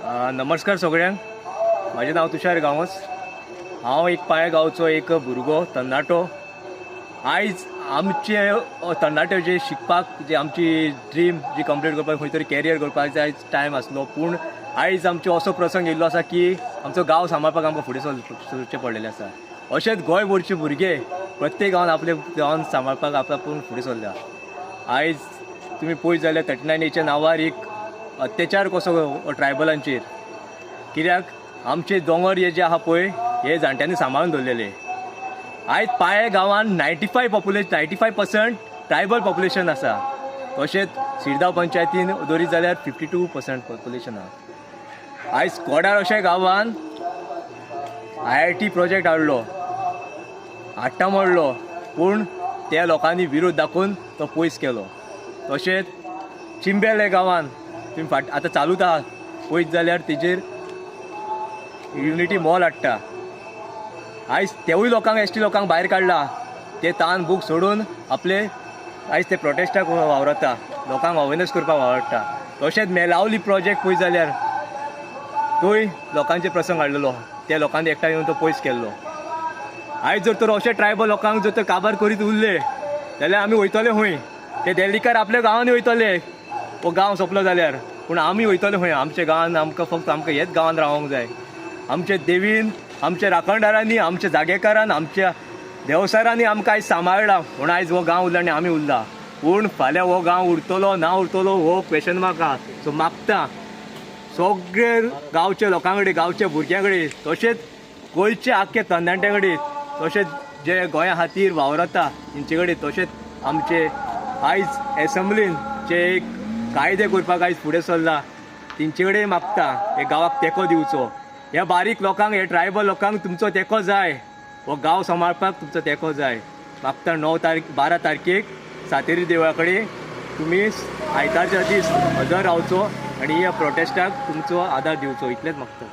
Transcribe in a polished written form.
नमस्कार सगळ्यांक. माझे नाव तुषार गांवस. हांव एक पाळ्या गांवचो एक भुरगो तरणाटो. आयज आमचे तरणाटे जे शिकपाक जे आमची ड्रीम जी कंप्लीट करपाक खंय तरी कॅरियर करपाक आयज टायम आसलो, पूण आयज आमचो असो प्रसंग येयल्लो आसा की आमचो गांव सांबाळपाक आमकां फुडें सरचें पडलेलें आसा. अशेंच गोंयभरचे भुरगे प्रत्येक गांवांत आपले गांवांत सांबाळपाक आपूण फुडें सरला. आयज तुमी पळयत जाल्यार 39A नांवार एक अत्याचार कसो ट्रायबलांचेर, कित्याक आमचे दोंगर हे जे आहा पळय हे जाणट्यांनी सांबाळून दवरलेले. आयज पाळे गांवांत 95% ट्रायबल पॉप्युलेशन आसा. तशेंच शिरगांव पंचायतीन धरीत जाल्यार 52% पॉप्युलेशन आहा. आयज कोडार अशा गांवांत IIT प्रोजेक्ट हाडटा म्हणलो, पूण त्या लोकांनी विरोध दाखोवन तो पयस केलो. तशेंच चिंबेल हे गांवांत तुम्ही आतां चालूच आहा पळयत जाल्यार तेजेर युनिटी मॉल हाडटा. आयज तेवूय लोकांक ST लोकांक भायर काडला. ते तान बूक सोडून आपले आयज ते प्रोटेस्टाक वावरता, लोकांक अवेरनेस करपाक वावरता. तशेंच मेलावली प्रोजेक्ट पळयत जाल्यार तोय लोकांचे प्रसंग हाडलेलो, त्या लोकांनी एकठांय येवन तो पयस केल्लो. आयज जर तर अशे ट्रायबल लोकांक जर तर काबार करीत उरले जाल्यार आमी वयतले खंय? ते दिल्लीकार आपल्या गांवांनी वयतले, हो गांव सोंपलो जाल्यार. पूण आमी वयतले खंय? आमच्या गांवांत आमकां हेच गांवांत रावंक जाय. आमचे देवीन, आमच्या राखणदारांनी, आमच्या जागेकारान, आमच्या देवसारांनी आमकां आयज सांबाळला म्हणून आयज हो गांव उरला आनी आमी उरला. पूण फाल्यां हो गांव उरतलो ना उरतलो हो क्वेश्चन मार्क आहा. सो मागता सगळे गांवच्या लोकां कडेन, गांवच्या भुरग्यां कडेन, तशेंच गोंयचे आख्खे तरणाट्यां कडेन, तशेंच जे गोंया खातीर वावरता तेंचे कडेन, तशेंच आमचे आयज एसेंब्लीन जे एक कायदे करपाक आयज फुडें सरला तेंचे कडेन मागता हे गांवाक तेंको दिवचो. ह्या बारीक लोकांक, हे ट्रायबल लोकांक तुमचो तेंको जाय. हो गांव सांबाळपाक तुमचो तेंको जाय. मागता 12 तारखेक सातेरी देवळा कडेन तुमी आयतारच्या दीस हजर रावचो आनी ह्या प्रोटेस्टाक तुमचो आदार दिवचो. इतलेंच मागता.